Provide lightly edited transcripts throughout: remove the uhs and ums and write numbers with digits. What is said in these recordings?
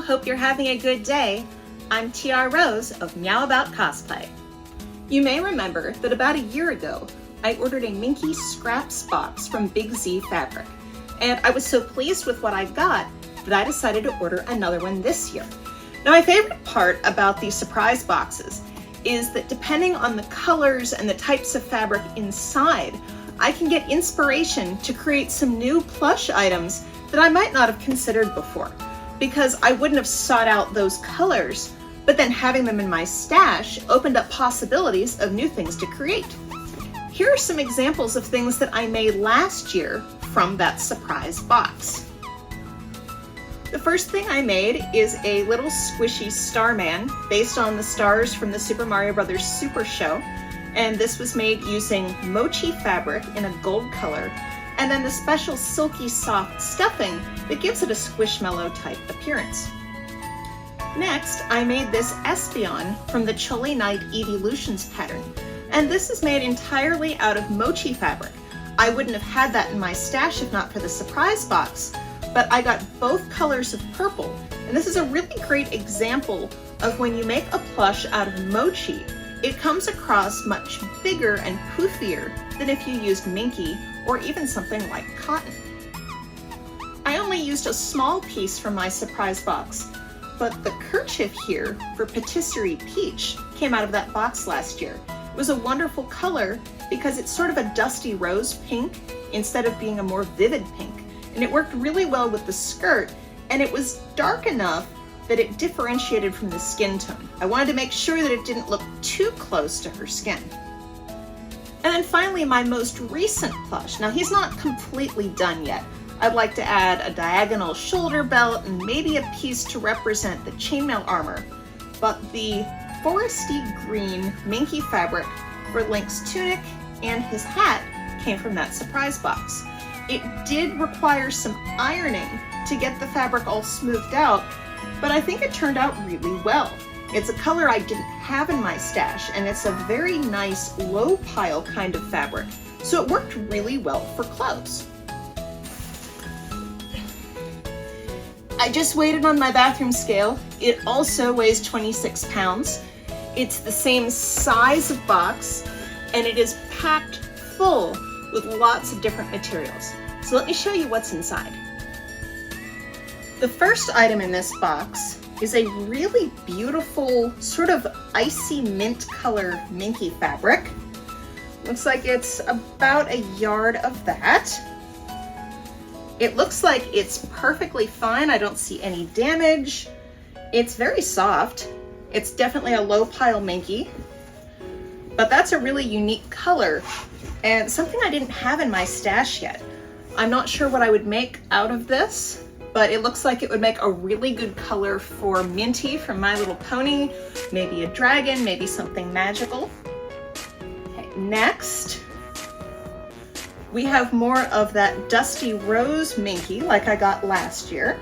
hope you're having a good day. I'm TR Rose of Meow About Cosplay. You may remember that about a year ago, I ordered a Minky Scraps box from BigZFabric, and I was so pleased with what I got that I decided to order another one this year. Now, my favorite part about these surprise boxes is that depending on the colors and the types of fabric inside, I can get inspiration to create some new plush items that I might not have considered before, because I wouldn't have sought out those colors, but then having them in my stash opened up possibilities of new things to create. Here are some examples of things that I made last year from that surprise box. The first thing I made is a little squishy starman based on the stars from the Super Mario Bros. Super Show, and this was made using mochi fabric in a gold color, and then the special silky soft stuffing that gives it a squishmallow type appearance. Next, I made this Espeon from the Chilly Night Evolutions pattern, and this is made entirely out of mochi fabric. I wouldn't have had that in my stash if not for the surprise box, but I got both colors of purple, and this is a really great example of when you make a plush out of mochi, it comes across much bigger and poofier than if you used Minky or even something like cotton. I only used a small piece from my surprise box, but the kerchief here for Patisserie Peach came out of that box last year. It was a wonderful color because it's sort of a dusty rose pink instead of being a more vivid pink, and it worked really well with the skirt, and it was dark enough that it differentiated from the skin tone. I wanted to make sure that it didn't look too close to her skin. And then finally, my most recent plush. Now, he's not completely done yet. I'd like to add a diagonal shoulder belt and maybe a piece to represent the chainmail armor. But the foresty green Minky fabric for Link's tunic and his hat came from that surprise box. It did require some ironing to get the fabric all smoothed out, but I think it turned out really well. It's a color I didn't have in my stash, and it's a very nice low pile kind of fabric, so it worked really well for clothes. I just weighed it on my bathroom scale. It also weighs 26 pounds. It's the same size of box, and it is packed full with lots of different materials. So let me show you what's inside. The first item in this box is a really beautiful sort of icy mint color Minky fabric. Looks like it's about a yard of that. It looks like it's perfectly fine. I don't see any damage. It's very soft. It's definitely a low pile Minky, but that's a really unique color and something I didn't have in my stash yet. I'm not sure what I would make out of this, but it looks like it would make a really good color for Minty from My Little Pony, maybe a dragon, maybe something magical. Okay, next, we have more of that dusty rose Minky like I got last year.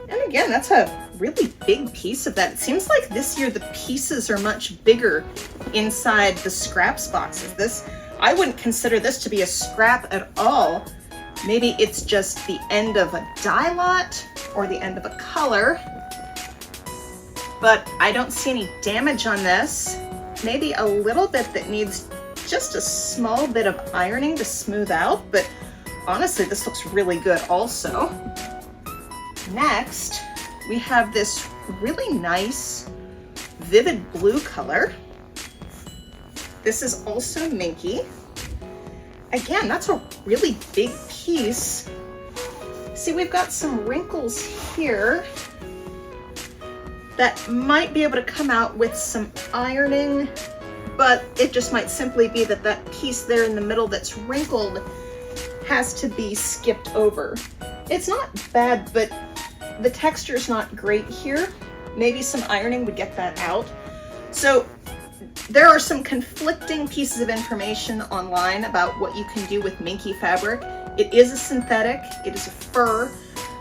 And again, that's a really big piece of that. It seems like this year the pieces are much bigger inside the scraps boxes. I wouldn't consider this to be a scrap at all. Maybe it's just the end of a dye lot or the end of a color, but I don't see any damage on this. Maybe a little bit that needs just a small bit of ironing to smooth out, but honestly, this looks really good also. Next, we have this really nice vivid blue color. This is also Minky. Again, that's a really big piece. See, we've got some wrinkles here that might be able to come out with some ironing, but it just might simply be that that piece there in the middle that's wrinkled has to be skipped over. It's not bad, but the texture is not great here. Maybe some ironing would get that out. So there are some conflicting pieces of information online about what you can do with Minky fabric. It is a synthetic, it is a fur,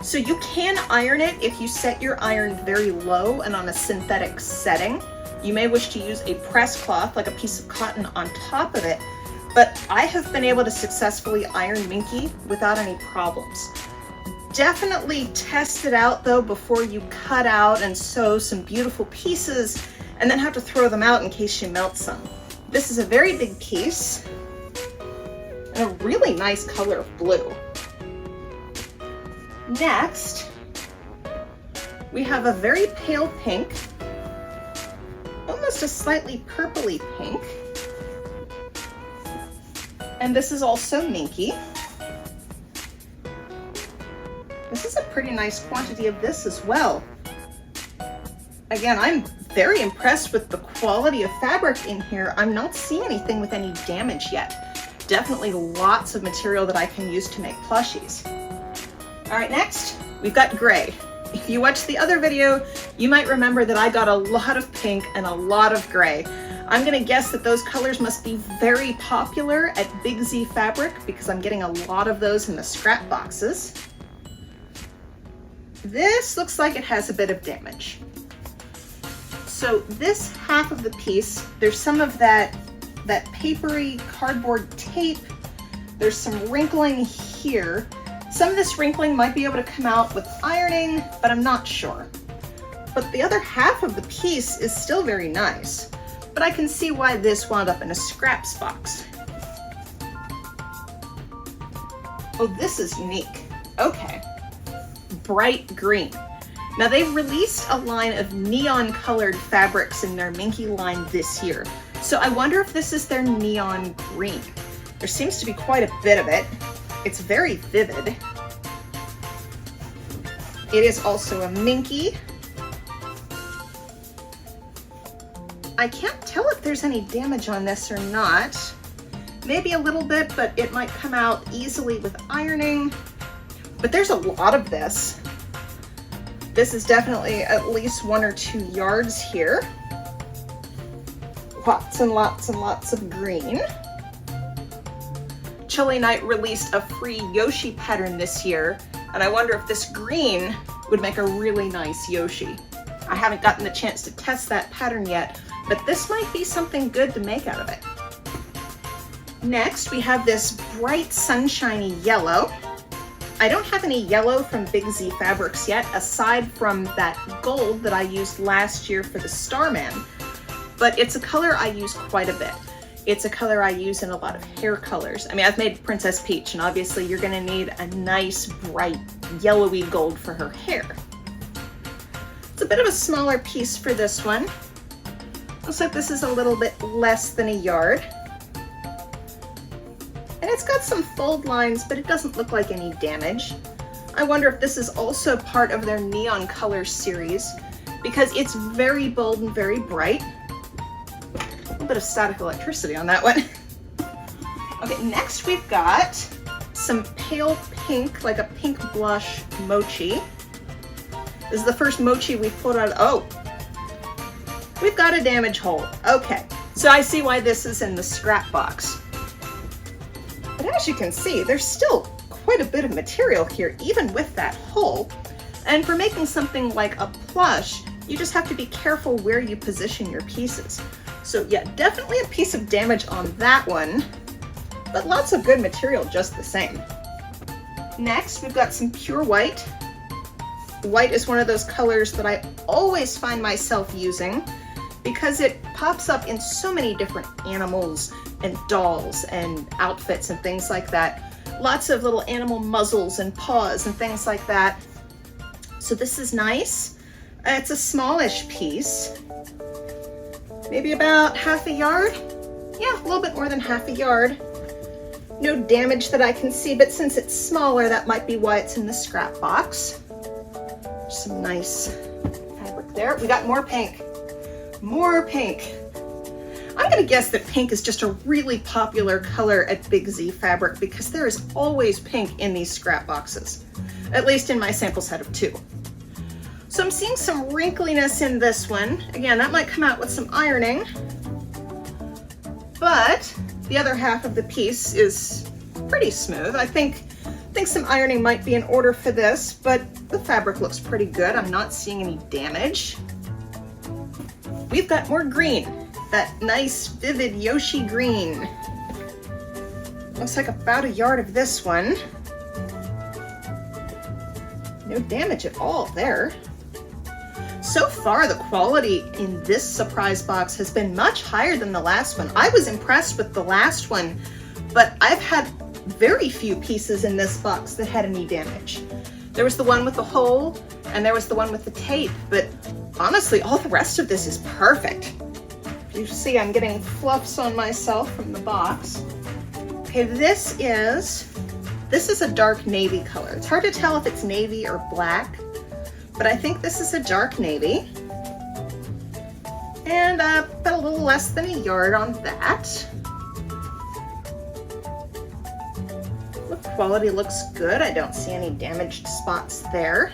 so you can iron it if you set your iron very low and on a synthetic setting. You may wish to use a press cloth, like a piece of cotton on top of it, but I have been able to successfully iron Minky without any problems. Definitely test it out though before you cut out and sew some beautiful pieces and then have to throw them out in case you melt some. This is a very big piece and a really nice color of blue. Next, we have a very pale pink, almost a slightly purpley pink. And this is also Minky. This is a pretty nice quantity of this as well. Again, I'm very impressed with the quality of fabric in here. I'm not seeing anything with any damage yet. Definitely lots of material that I can use to make plushies. All right, next, we've got gray. If you watched the other video, you might remember that I got a lot of pink and a lot of gray. I'm gonna guess that those colors must be very popular at BigZFabric because I'm getting a lot of those in the scrap boxes. This looks like it has a bit of damage. So this half of the piece, there's some of that papery cardboard tape. There's some wrinkling here. Some of this wrinkling might be able to come out with ironing, but I'm not sure. But the other half of the piece is still very nice. But I can see why this wound up in a scraps box. Oh, this is unique. Okay. Bright green. Now they've released a line of neon colored fabrics in their Minky line this year. So I wonder if this is their neon green. There seems to be quite a bit of it. It's very vivid. It is also a Minky. I can't tell if there's any damage on this or not. Maybe a little bit, but it might come out easily with ironing. But there's a lot of this. This is definitely at least 1 or 2 yards here. Lots and lots and lots of green. Chilly Night released a free Yoshi pattern this year, and I wonder if this green would make a really nice Yoshi. I haven't gotten the chance to test that pattern yet, but this might be something good to make out of it. Next, we have this bright sunshiny yellow. I don't have any yellow from BigZFabrics yet, aside from that gold that I used last year for the Starman, but it's a color I use quite a bit. It's a color I use in a lot of hair colors. I mean, I've made Princess Peach, and obviously you're gonna need a nice, bright, yellowy gold for her hair. It's a bit of a smaller piece for this one. Looks like this is a little bit less than a yard. And it's got some fold lines, but it doesn't look like any damage. I wonder if this is also part of their neon color series because it's very bold and very bright. A little bit of static electricity on that one. Okay, next we've got some pale pink, like a pink blush mochi. This is the first mochi we've pulled out. Oh, we've got a damage hole. Okay, so I see why this is in the scrap box. But as you can see, there's still quite a bit of material here, even with that hole. And for making something like a plush, you just have to be careful where you position your pieces. So yeah, definitely a piece of damage on that one, but lots of good material just the same. Next, we've got some pure white. White is one of those colors that I always find myself using because it pops up in so many different animals and dolls and outfits and things like that. Lots of little animal muzzles and paws and things like that. So this is nice. It's a smallish piece, maybe about half a yard. Yeah, a little bit more than half a yard. No damage that I can see, but since it's smaller, that might be why it's in the scrap box. Some nice fabric there. We got more pink. More pink. I'm gonna guess that pink is just a really popular color at BigZFabric because there is always pink in these scrap boxes, at least in my sample set of 2. So I'm seeing some wrinkliness in this one. Again, that might come out with some ironing, but the other half of the piece is pretty smooth. I think some ironing might be in order for this, but the fabric looks pretty good. I'm not seeing any damage. We've got more green. That nice, vivid Yoshi green. Looks like about a yard of this one. No damage at all there. So far, the quality in this surprise box has been much higher than the last one. I was impressed with the last one, but I've had very few pieces in this box that had any damage. There was the one with the hole, and there was the one with the tape, but honestly, all the rest of this is perfect. You see, I'm getting fluffs on myself from the box. Okay, this is a dark navy color. It's hard to tell if it's navy or black, but I think this is a dark navy. And about a little less than a yard on that. The quality looks good. I don't see any damaged spots there.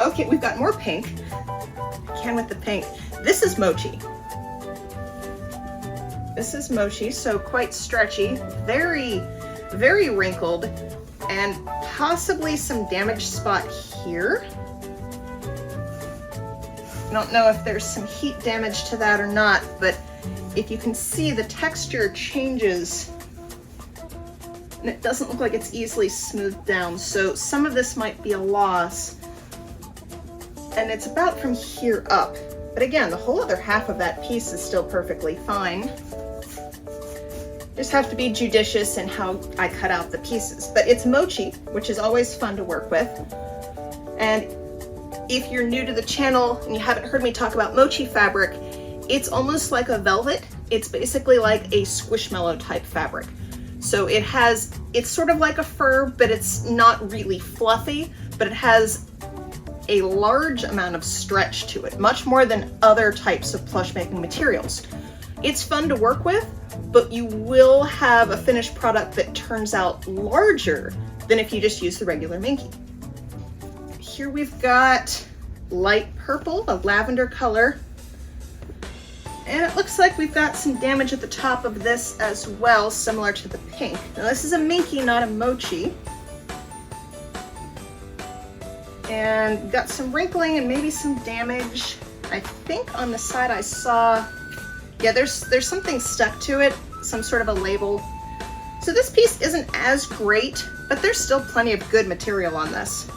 Okay, we've got more pink. Again with the pink. This is mochi. This is mochi, so quite stretchy, very, very wrinkled, and possibly some damaged spot here. I don't know if there's some heat damage to that or not, but if you can see, the texture changes and it doesn't look like it's easily smoothed down, so some of this might be a loss. And it's about from here up. But again, the whole other half of that piece is still perfectly fine. Just have to be judicious in how I cut out the pieces. But it's mochi, which is always fun to work with. And if you're new to the channel and you haven't heard me talk about mochi fabric, it's almost like a velvet. It's basically like a squishmallow type fabric. So it's sort of like a fur, but it's not really fluffy, but it has a large amount of stretch to it, much more than other types of plush making materials. It's fun to work with, but you will have a finished product that turns out larger than if you just use the regular Minky. Here we've got light purple, a lavender color, and it looks like we've got some damage at the top of this as well, similar to the pink. Now this is a Minky, not a mochi. And we've got some wrinkling and maybe some damage. I think on the side I saw, yeah, there's something stuck to it, some sort of a label. So this piece isn't as great, but there's still plenty of good material on this.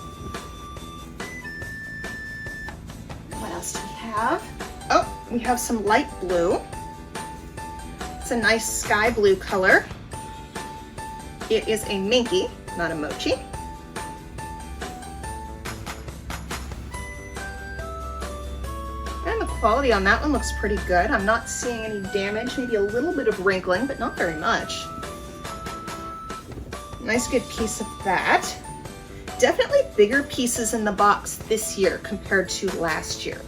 What else do we have? Oh, we have some light blue. It's a nice sky blue color. It is a Minky, not a mochi. And the quality on that one looks pretty good. I'm not seeing any damage, maybe a little bit of wrinkling, but not very much. Nice good piece of that. Definitely bigger pieces in the box this year compared to last year.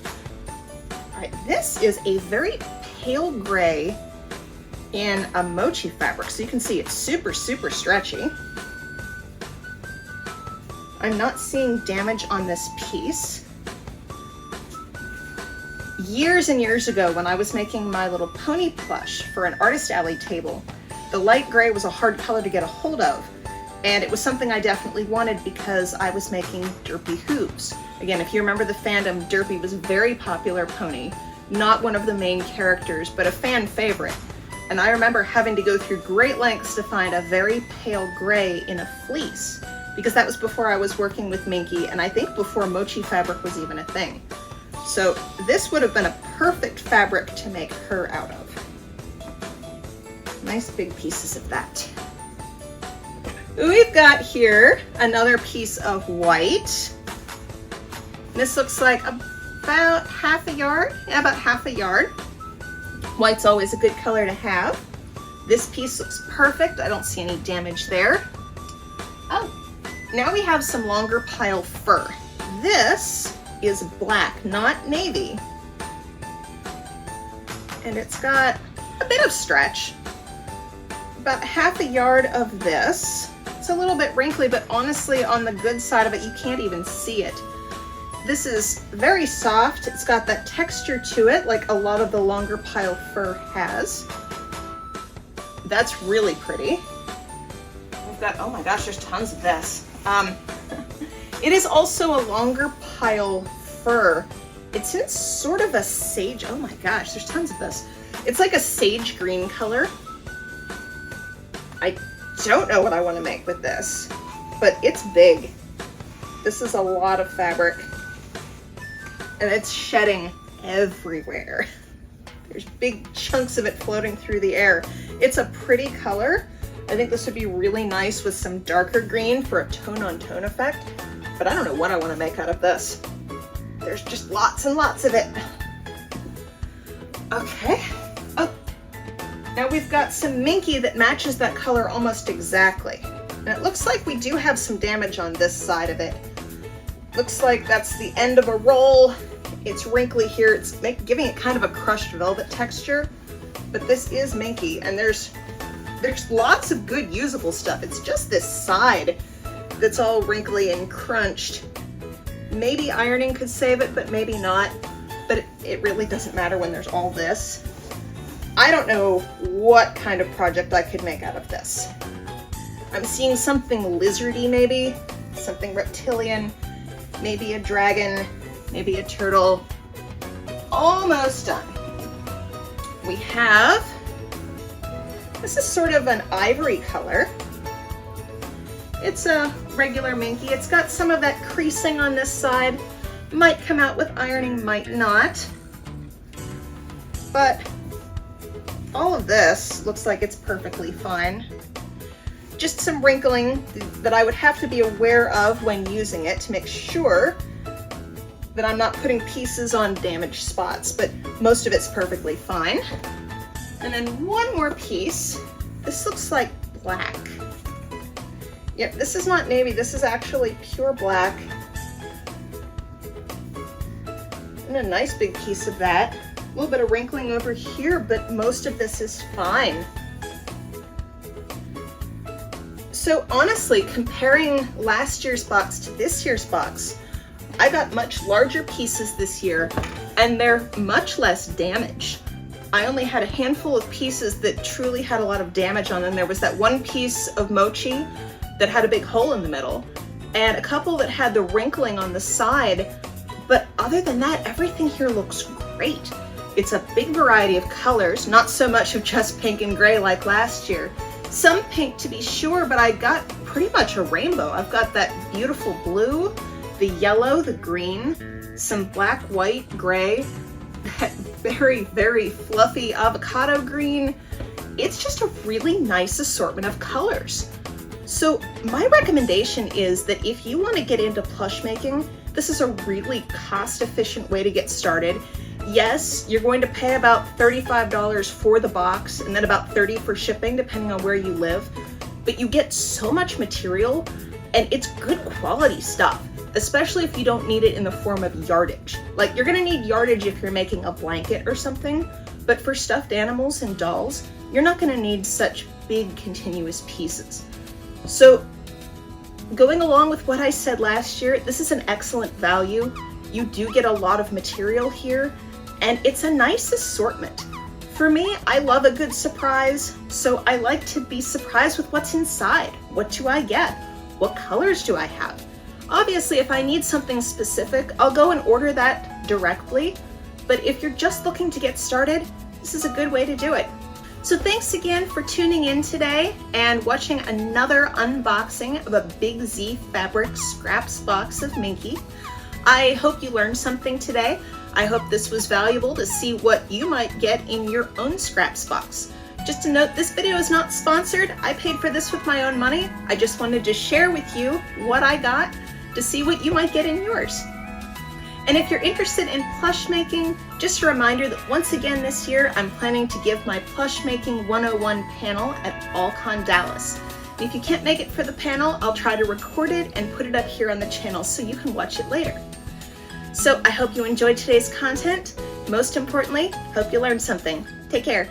All right, this is a very pale gray in a mochi fabric. So you can see it's super, super stretchy. I'm not seeing damage on this piece. Years and years ago, when I was making my little pony plush for an artist alley table, the light gray was a hard color to get a hold of. And it was something I definitely wanted because I was making derpy hooves. Again, if you remember the fandom, Derpy was a very popular pony, not one of the main characters, but a fan favorite. And I remember having to go through great lengths to find a very pale gray in a fleece, because that was before I was working with Minky, and I think before mochi fabric was even a thing. So this would have been a perfect fabric to make her out of. Nice big pieces of that. We've got here another piece of white. This looks like about half a yard. Yeah, about half a yard. White's always a good color to have. This piece looks perfect. I don't see any damage there. Oh, now we have some longer pile fur. This is black, not navy. And it's got a bit of stretch. About half a yard of this. It's a little bit wrinkly, but honestly, on the good side of it, you can't even see it. This is very soft. It's got that texture to it, like a lot of the longer pile fur has. That's really pretty. We've got, oh my gosh, there's tons of this. It is also a longer pile fur. It's in sort of a sage, oh my gosh, there's tons of this. It's like a sage green color. I don't know what I want to make with this, but it's big. This is a lot of fabric, and it's shedding everywhere. There's big chunks of it floating through the air. It's a pretty color. I think this would be really nice with some darker green for a tone-on-tone effect, but I don't know what I want to make out of this. There's just lots and lots of it. Okay. Oh, now we've got some Minky that matches that color almost exactly. And it looks like we do have some damage on this side of it. Looks like that's the end of a roll. It's wrinkly here. It's giving it kind of a crushed velvet texture, but this is Minky, and there's lots of good usable stuff. It's just this side that's all wrinkly and crunched. Maybe ironing could save it, but maybe not. But it really doesn't matter when there's all this. I don't know what kind of project I could make out of this. I'm seeing something lizardy maybe, something reptilian, maybe a dragon, maybe a turtle. Almost done. We have, this is sort of an ivory color. It's a regular Minky. It's got some of that creasing on this side. Might come out with ironing, might not. But all of this looks like it's perfectly fine. Just some wrinkling that I would have to be aware of when using it to make sure that I'm not putting pieces on damaged spots, but most of it's perfectly fine. And then one more piece. This looks like black. Yep, this is not navy, this is actually pure black. And a nice big piece of that. A little bit of wrinkling over here, but most of this is fine. So honestly, comparing last year's box to this year's box, I got much larger pieces this year, and they're much less damaged. I only had a handful of pieces that truly had a lot of damage on them. There was that one piece of mochi that had a big hole in the middle, and a couple that had the wrinkling on the side. But other than that, everything here looks great. It's a big variety of colors, not so much of just pink and gray like last year. Some pink to be sure, but I got pretty much a rainbow. I've got that beautiful blue, the yellow, the green, some black, white, gray, that very, very fluffy avocado green. It's just a really nice assortment of colors. So my recommendation is that if you want to get into plush making, this is a really cost-efficient way to get started. Yes, you're going to pay about $35 for the box and then about $30 for shipping, depending on where you live. But you get so much material, and it's good quality stuff, especially if you don't need it in the form of yardage. Like, you're gonna need yardage if you're making a blanket or something, but for stuffed animals and dolls, you're not gonna need such big continuous pieces. So going along with what I said last year, this is an excellent value. You do get a lot of material here, and it's a nice assortment. For me, I love a good surprise, so I like to be surprised with what's inside. What do I get? What colors do I have? Obviously, if I need something specific, I'll go and order that directly, but if you're just looking to get started, this is a good way to do it. So thanks again for tuning in today and watching another unboxing of a BigZFabric Scraps box of Minky. I hope you learned something today. I hope this was valuable to see what you might get in your own scraps box. Just to note, this video is not sponsored. I paid for this with my own money. I just wanted to share with you what I got to see what you might get in yours. And if you're interested in plush making, just a reminder that once again this year, I'm planning to give my Plush Making 101 panel at AllCon Dallas. And if you can't make it for the panel, I'll try to record it and put it up here on the channel so you can watch it later. So I hope you enjoyed today's content. Most importantly, hope you learned something. Take care.